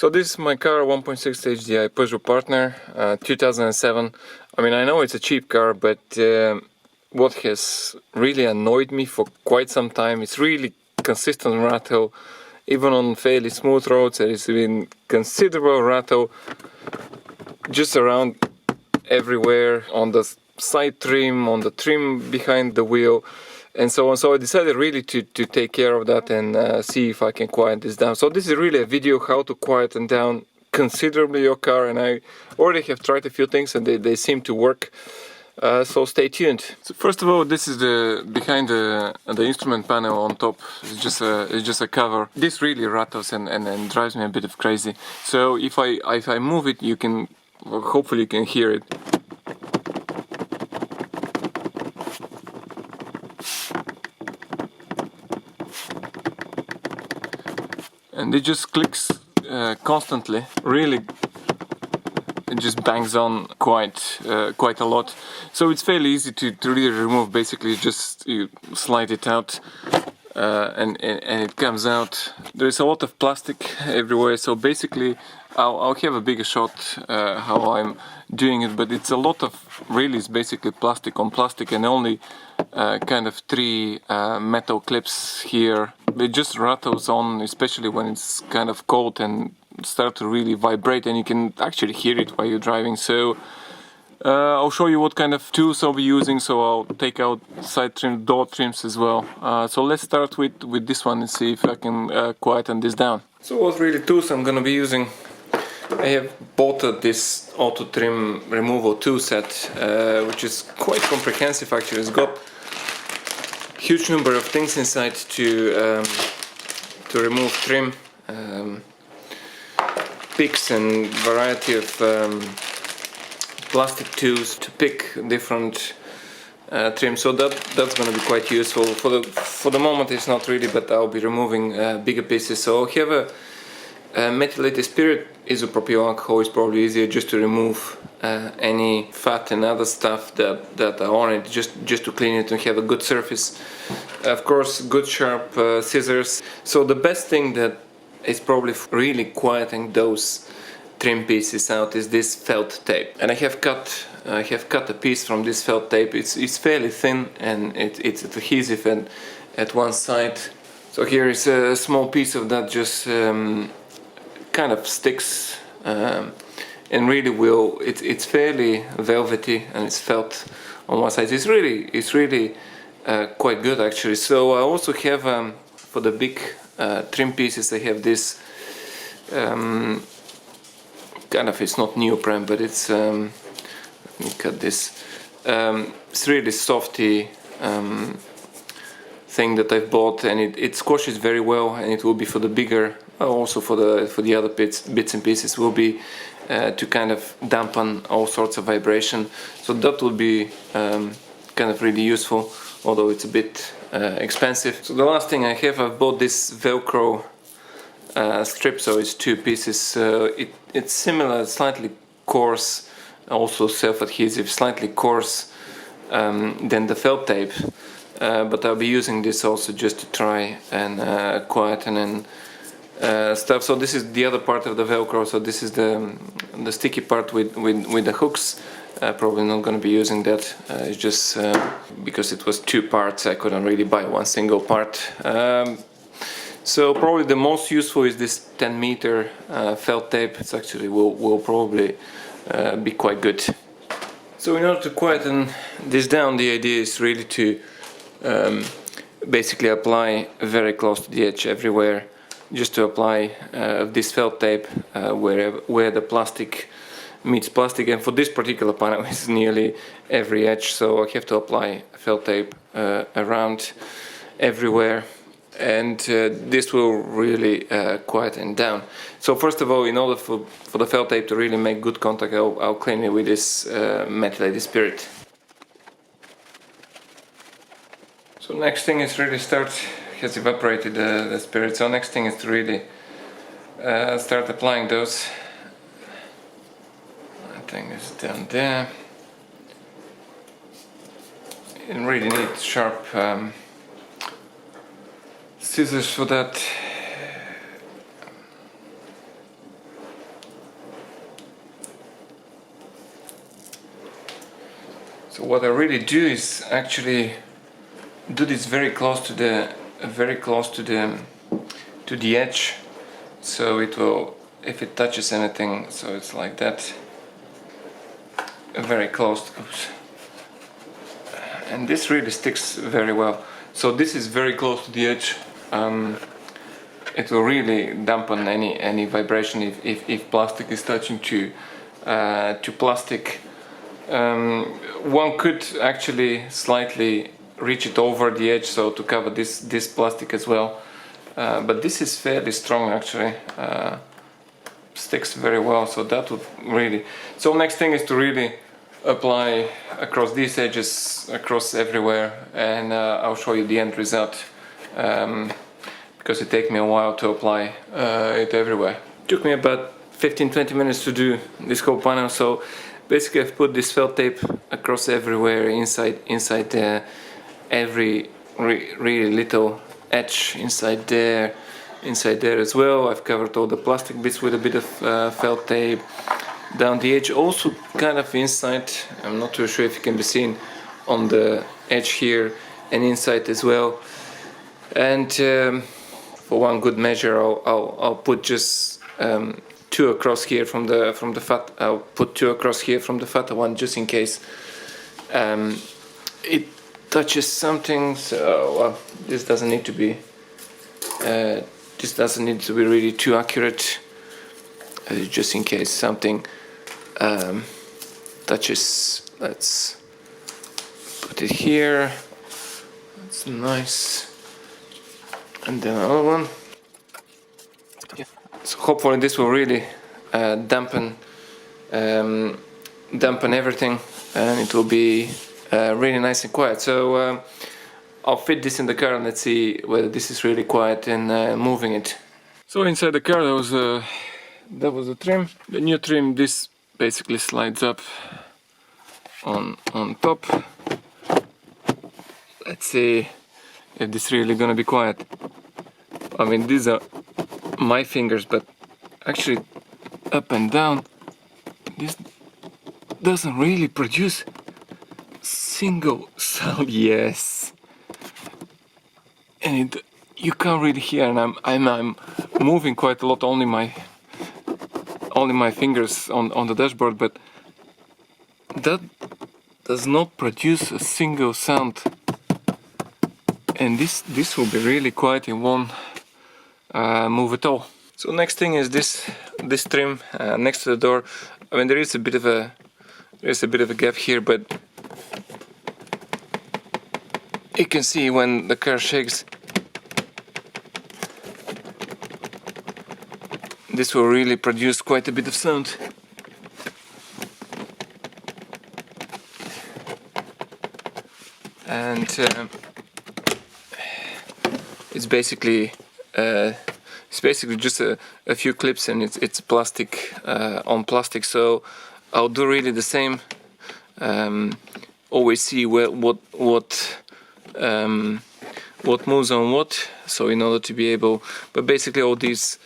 So this is my car, 1.6 HDI Peugeot Partner, 2007. I mean, I know it's a cheap car, but what has really annoyed me for quite some time, it's really consistent rattle. Even on fairly smooth roads, there has been considerable rattle just around everywhere, on the side trim, on the trim behind the wheel, and so on. So I decided really to take care of that and see if I can quiet this down. So this is really a video how to quieten down considerably your car, and I already have tried a few things and they seem to work. So stay tuned. So first of all, this is the behind the instrument panel on top. It's just a cover. This really rattles and drives me a bit of crazy. So if I move it, you can, well, hopefully you can hear it. And it just clicks constantly. Really, it just bangs on quite a lot. So it's fairly easy to really remove. Basically, just you slide it out and it comes out. There's a lot of plastic everywhere. So basically, I'll have a bigger shot how I'm doing it. But it's a lot of, really, it's basically plastic on plastic, and only kind of 3 metal clips here. It just rattles on, especially when it's kind of cold and start to really vibrate, and you can actually hear it while you're driving. So I'll show you what kind of tools I'll be using. So I'll take out side trim, door trims as well. So let's start with this one and see if I can quieten this down. So what really tools I'm gonna be using? I have bought this auto trim removal tool set, which is quite comprehensive actually. It's got huge number of things inside to remove trim, picks and variety of plastic tools to pick different trim. So that's going to be quite useful. For the moment it's not really, but I'll be removing bigger pieces. So I'll have a methylated spirit isopropyl alcohol. Is probably easier just to remove any fat and other stuff that are on it, just to clean it and have a good surface. Of course, good sharp scissors. So the best thing that is probably really quieting those trim pieces out is this felt tape. And I have cut a piece from this felt tape. It's fairly thin and it's adhesive and at one side. So here is a small piece of that, just kind of sticks and really will. It's fairly velvety and it's felt on one side. It's really quite good actually. So I also have for the big trim pieces, I have this kind of, it's not neoprene, but it's let me cut this. It's really softy thing that I've bought, and it squashes very well, and it will be for the bigger, also for the other bits and pieces, will be to kind of dampen all sorts of vibration. So that will be kind of really useful, although it's a bit expensive. So the last thing I've bought this Velcro strip, so it's 2 pieces. It's similar, slightly coarse, also self-adhesive, slightly coarse than the felt tape. But I'll be using this also just to try and quieten and stuff. So this is the other part of the Velcro. So this is the sticky part with the hooks. Probably not going to be using that. It's just because it was 2 parts, I couldn't really buy one single part. So probably the most useful is this 10-meter felt tape. It's actually will probably be quite good. So in order to quieten this down, the idea is really to basically apply very close to the edge everywhere, just to apply this felt tape where the plastic meets plastic, and for this particular panel it's nearly every edge, so I have to apply felt tape around everywhere, and this will really quieten down. So first of all, in order for the felt tape to really make good contact, I'll clean it with this methylated spirit. So next thing is really has evaporated the spirit, so next thing is to really start applying those. I think it's down there. You really need sharp scissors for that. So what I really do is actually do this very close to the edge, so it will, if it touches anything, so it's like that, very close. Oops. And this really sticks very well. So this is very close to the edge. It will really dampen any vibration if plastic is touching to plastic. One could actually slightly reach it over the edge, so to cover this plastic as well. But this is fairly strong actually. Sticks very well, so that would really. So next thing is to really apply across these edges, across everywhere, and I'll show you the end result, because it takes me a while to apply it everywhere. It took me about 15-20 minutes to do this whole panel. So basically I've put this felt tape across everywhere, inside every really little edge, inside there as well. I've covered all the plastic bits with a bit of felt tape. Down the edge, also kind of inside, I'm not too sure if it can be seen on the edge here, and inside as well. And for one good measure, I'll put just 2 across here from the fat. I'll put 2 across here from the fatter one, just in case it touches something. So this doesn't need to be really too accurate, just in case something touches. Let's put it here. That's nice. And then another one. Yeah. So hopefully this will really dampen everything, and it will be really nice and quiet. So I'll fit this in the car and let's see whether this is really quiet and moving it. So inside the car that was a trim. The new trim, this basically slides up on top. Let's see if this is really gonna be quiet. I mean, these are my fingers, but actually up and down, this doesn't really produce single sound. Yes, and you can't really hear, and I'm moving quite a lot, only my fingers on the dashboard, but that does not produce a single sound. And this will be really quiet, it won't move at all. So next thing is this trim next to the door. I mean, there is a bit of a gap here, but you can see when the car shakes, this will really produce quite a bit of sound. And it's basically just a few clips, and it's plastic on plastic. So I'll do really the same. Always see what moves on what. So in order to be able, but basically all these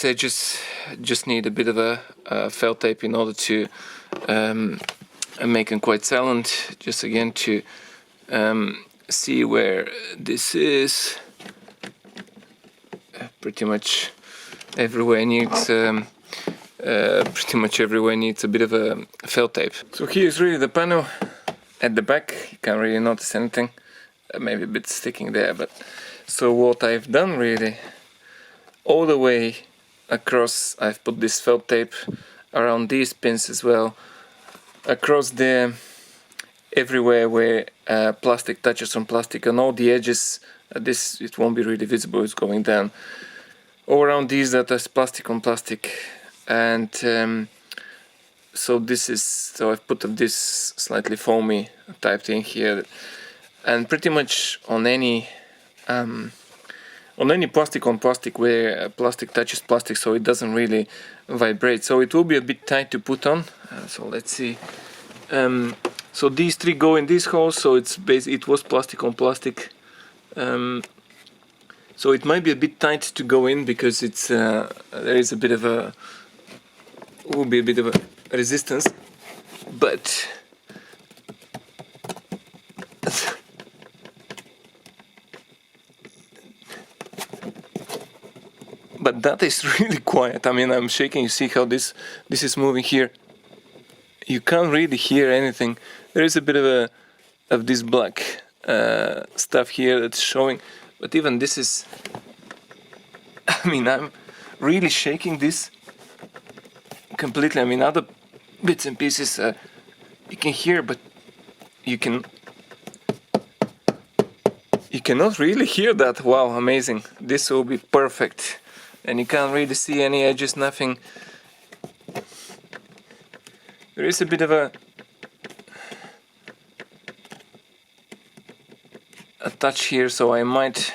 edges just need a bit of a felt tape in order to make them quite silent. Just again to see where this is. Pretty much everywhere needs a bit of a felt tape. So here's really the panel at the back. You can't really notice anything. Maybe a bit sticking there, but so what I've done really, all the way across, I've put this felt tape around these pins as well, across there, everywhere where plastic touches on plastic, on all the edges. This, it won't be really visible, it's going down. All around these, that is plastic on plastic. And so I've put this slightly foamy type thing here, and pretty much on any plastic on plastic where plastic touches plastic, so it doesn't really vibrate. So it will be a bit tight to put on. So let's see. So these 3 go in this hole, so it was plastic on plastic. So it might be a bit tight to go in, because it's there is a bit of a resistance, but but that is really quiet. I mean, I'm shaking. You see how this is moving here. You can't really hear anything. There is a bit of this black stuff here that's showing, but even this is, I mean, I'm really shaking this completely. I mean, other bits and pieces you can hear, but you cannot really hear that. Wow, amazing. This will be perfect. And you can't really see any edges, nothing. There is a bit of a touch here, so I might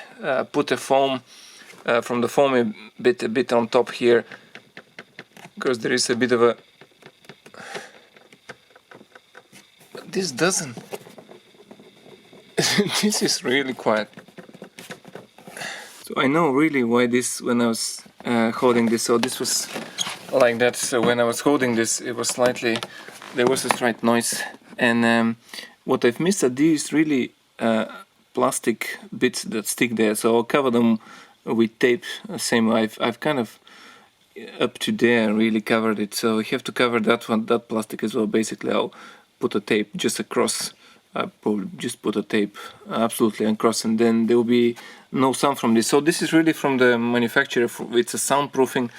put a foam from the foam a bit on top here, because there is a bit of a, but this doesn't. This is really quiet. So I know really why this, when I was holding this, so this was like that. So when I was holding this, it was slightly, there was a slight noise. And what I've missed are these really plastic bits that stick there. So I'll cover them with tape. Same, I've kind of up to there really covered it. So you have to cover that one, that plastic as well. Basically, I'll put a tape just across. I probably just put a tape absolutely across, and then there will be no sound from this. So this is really from the manufacturer. It's a soundproofing.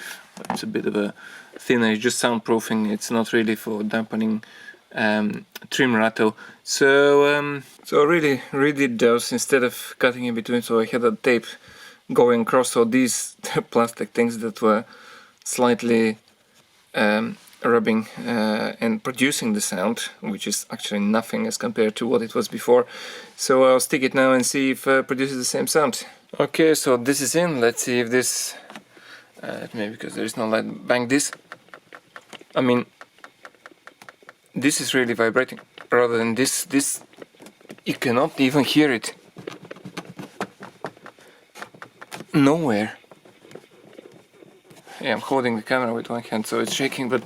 It's a bit of a thinner. It's just soundproofing. It's not really for dampening trim rattle. So so I really redid those instead of cutting in between. So I had a tape going across. So these plastic things that were slightly rubbing and producing the sound, which is actually nothing as compared to what it was before. So I'll stick it now and see if it produces the same sound. Okay, so this is in. Let's see if this maybe because there is no light. Bang this. I mean, this is really vibrating rather than this. This you cannot even hear it. Nowhere. Yeah, I'm holding the camera with one hand, so it's shaking, but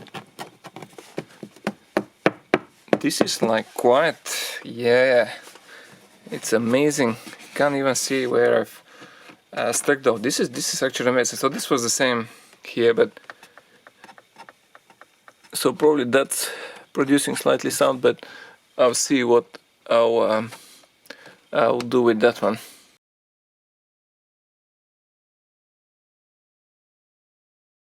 this is like quiet. Yeah, it's amazing. Can't even see where I've stuck though. This is actually amazing. So this was the same here, but so probably that's producing slightly sound, but I'll see what I'll do with that one.